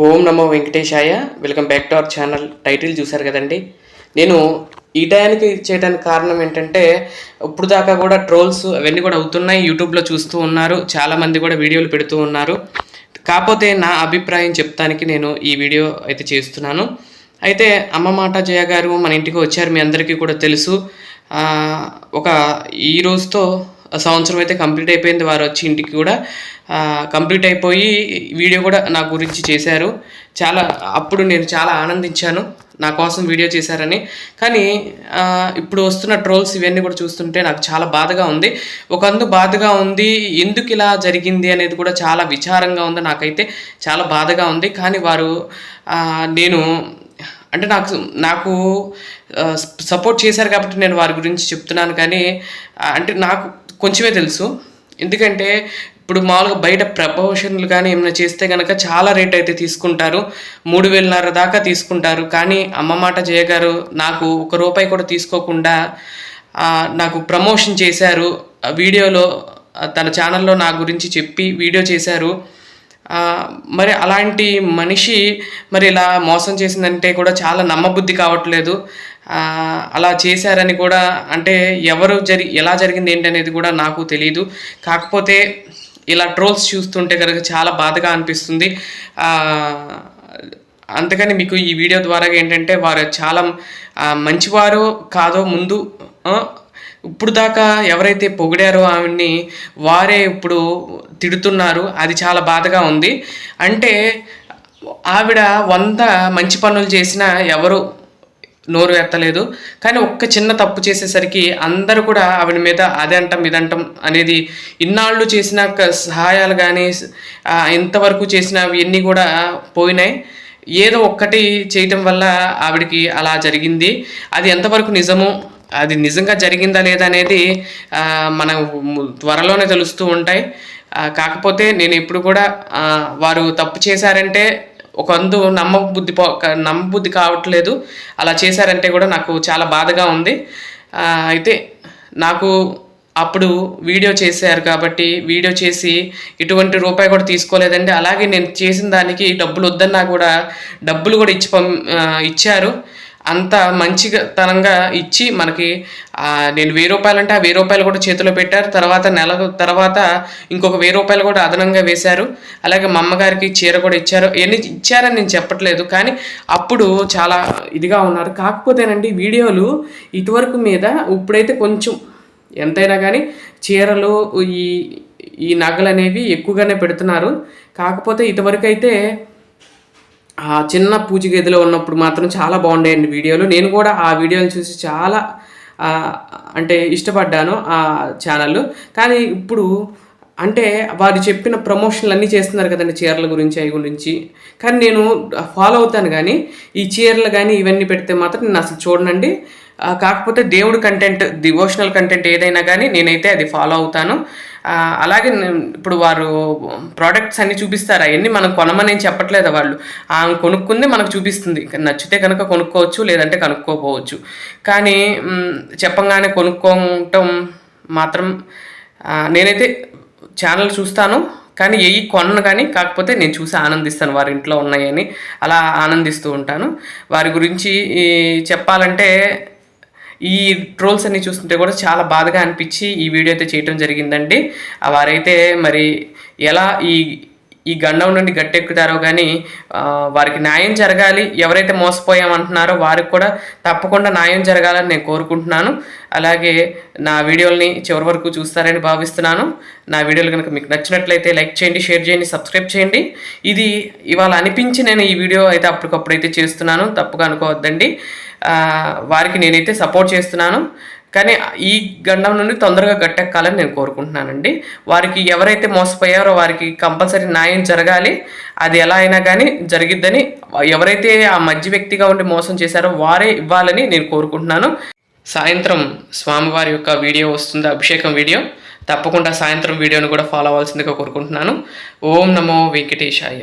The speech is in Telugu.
Om Namo Venkatesaya. Welcome back to our channel. Title చూశారు కదండి. నేను ఈ టయానికి చేయడానికి కారణం ఏంటంటే, ఇప్పుడు దాకా కూడా ట్రోల్స్ అవన్నీ కూడా అవుతున్నాయి. యూట్యూబ్లో చూస్తూ ఉన్నారు, చాలామంది కూడా వీడియోలు పెడుతూ ఉన్నారు. కాకపోతే నా అభిప్రాయం చెప్తానికి నేను ఈ వీడియో అయితే చేస్తున్నాను. అయితే అమ్మ మాట జయ గారు మన ఇంటికి వచ్చారు, మీ అందరికీ కూడా తెలుసు. ఒక ఈ రోజుతో సంవత్సరం అయితే కంప్లీట్ అయిపోయింది. వారు వచ్చి ఇంటికి కూడా కంప్లీట్ అయిపోయి వీడియో కూడా నా గురించి చేశారు. అప్పుడు నేను చాలా ఆనందించాను, నా కోసం వీడియో చేశారని. కానీ ఇప్పుడు వస్తున్న ట్రోల్స్ ఇవన్నీ కూడా చూస్తుంటే నాకు చాలా బాధగా ఉంది. బాధగా ఉంది, ఎందుకు ఇలా జరిగింది అనేది కూడా చాలా విచారంగా ఉంది. నాకైతే చాలా బాధగా ఉంది. కానీ వారు నేను అంటే నాకు సపోర్ట్ చేశారు కాబట్టి నేను వారి గురించి చెప్తున్నాను. కానీ అంటే నాకు కొంచెమే తెలుసు. ఎందుకంటే ఇప్పుడు మామూలుగా బయట ప్రమోషన్లు కానీ ఏమైనా చేస్తే కనుక చాలా రేట్ అయితే తీసుకుంటారు, 3,500 దాకా తీసుకుంటారు. కానీ అమ్మ మాట జయ గారు నాకు ₹1 కూడా తీసుకోకుండా నాకు ప్రమోషన్ చేశారు. వీడియోలో తన ఛానల్లో నా గురించి చెప్పి వీడియో చేశారు. మరి అలాంటి మనిషి మరి ఇలా మోసం చేసిందంటే కూడా చాలా నమ్మబుద్ధి కావట్లేదు. అలా చేశారని కూడా అంటే ఎలా జరిగింది ఏంటనేది కూడా నాకు తెలియదు. కాకపోతే ఇలా ట్రోల్స్ చూస్తుంటే కనుక చాలా బాధగా అనిపిస్తుంది. అందుకని మీకు ఈ వీడియో ద్వారా ఏంటంటే, వారు చాలా మంచివారో కాదో ముందు ఇప్పుడు దాకా ఎవరైతే పొగిడారో ఆవిడ్ని వారే ఇప్పుడు తిడుతున్నారు. అది చాలా బాధగా ఉంది. అంటే ఆవిడ 100 మంచి పనులు చేసినా ఎవరు నోరు ఎత్తలేదు. కానీ ఒక్క చిన్న తప్పు చేసేసరికి అందరూ కూడా ఆవిడ మీద అదంటం ఇదంటం అనేది, ఇన్నాళ్ళు చేసిన సహాయాలు కానీ ఇంతవరకు చేసినవి అన్నీ కూడా పోయినాయి. ఏదో ఒక్కటి చేయటం వల్ల ఆవిడకి అలా జరిగింది. అది ఎంతవరకు నిజమో, అది నిజంగా జరిగిందా లేదా అనేది మనం త్వరలోనే తెలుస్తూ ఉంటాయి. కాకపోతే నేను ఇప్పుడు కూడా వారు తప్పు చేశారంటే నమ్మబుద్ధి కావట్లేదు. అలా చేశారంటే కూడా నాకు చాలా బాధగా ఉంది. అయితే నాకు అప్పుడు వీడియో చేశారు కాబట్టి వీడియో చేసి ఇటువంటి రూపాయి కూడా తీసుకోలేదండి. అలాగే నేను చేసిన దానికి డబ్బులు వద్దన్నా కూడా డబ్బులు కూడా ఇచ్చారు. అంత మంచితనంగా ఇచ్చి మనకి నేను ₹1000 అంటే ఆ ₹1000 కూడా చేతిలో పెట్టారు. నెల తర్వాత ఇంకొక ₹1000 కూడా అదనంగా వేశారు. అలాగే మా అమ్మగారికి చీర కూడా ఇచ్చారు. ఎన్ని ఇచ్చారని నేను చెప్పట్లేదు, కానీ అప్పుడు చాలా ఇదిగా ఉన్నారు. కాకపోతేనండి, వీడియోలు ఇటువరకు మీద ఇప్పుడైతే కొంచెం ఎంతైనా కానీ చీరలు ఈ నగలు అనేవి ఎక్కువగానే పెడుతున్నారు. కాకపోతే ఇటువరకు అయితే చిన్న పూజ గదిలో ఉన్నప్పుడు మాత్రం చాలా బాగుండేయండి వీడియోలు. నేను కూడా ఆ వీడియోలు చూసి చాలా అంటే ఇష్టపడ్డాను ఆ ఛానల్. కానీ ఇప్పుడు అంటే వారు చెప్పిన ప్రమోషన్లు అన్నీ చేస్తున్నారు కదండి, చీరల గురించి అవి గురించి. కానీ నేను ఫాలో అవుతాను, కానీ ఈ చీరలు కానీ ఇవన్నీ పెడితే మాత్రం నేను అసలు చూడనండి. కాకపోతే దేవుడు కంటెంట్, డివోషనల్ కంటెంట్ ఏదైనా కానీ నేనైతే అది ఫాలో అవుతాను. అలాగే ఇప్పుడు వారు ప్రోడక్ట్స్ అన్నీ చూపిస్తారు, అవన్నీ మనం కొనమని ఏం చెప్పట్లేదు. వాళ్ళు కొనుక్కుంది మనకు చూపిస్తుంది. నచ్చితే కనుక కొనుక్కోవచ్చు, లేదంటే కనుక్కోపోవచ్చు. కానీ చెప్పంగానే కొనుక్కోవటం మాత్రం నేనైతే ఛానల్ చూస్తాను, కానీ కొనను. కానీ కాకపోతే నేను చూసి ఆనందిస్తాను, వారి ఇంట్లో ఉన్నాయని అలా ఆనందిస్తూ ఉంటాను. వారి గురించి చెప్పాలంటే ఈ ట్రోల్స్ అన్నీ చూస్తుంటే కూడా చాలా బాధగా అనిపించి ఈ వీడియో అయితే చేయటం జరిగిందండి. వారైతే మరి ఎలా ఈ గండం నుండి గట్టెక్కుతారో కానీ వారికి న్యాయం జరగాలి. ఎవరైతే మోసపోయామంటున్నారో వారికి కూడా తప్పకుండా న్యాయం జరగాలని నేను కోరుకుంటున్నాను. అలాగే నా వీడియోల్ని చివరి వరకు చూస్తారని భావిస్తున్నాను. నా వీడియోలు కనుక మీకు నచ్చినట్లయితే లైక్ చేయండి, షేర్ చేయండి, సబ్స్క్రైబ్ చేయండి. ఇది ఇవాళ అనిపించి నేను ఈ వీడియో అయితే అప్పటికప్పుడైతే చేస్తున్నాను, తప్పుగా అనుకోవద్దండి. వారికి నేనైతే సపోర్ట్ చేస్తున్నాను. కానీ ఈ గండం నుండి తొందరగా గట్టెక్కాలని నేను కోరుకుంటున్నానండి. వారికి ఎవరైతే మోసపోయారో వారికి కంపల్సరీ న్యాయం జరగాలి. అది ఎలా అయినా కానీ జరిగిద్దని, ఎవరైతే ఆ మధ్య వ్యక్తిగా ఉండి మోసం చేశారో వారే ఇవ్వాలని నేను కోరుకుంటున్నాను. సాయంత్రం స్వామివారి యొక్క వీడియో వస్తుంది, అభిషేకం వీడియో. తప్పకుండా సాయంత్రం వీడియోను కూడా ఫాలో అవ్వాల్సిందిగా కోరుకుంటున్నాను. ఓం నమో వెంకటేశాయ.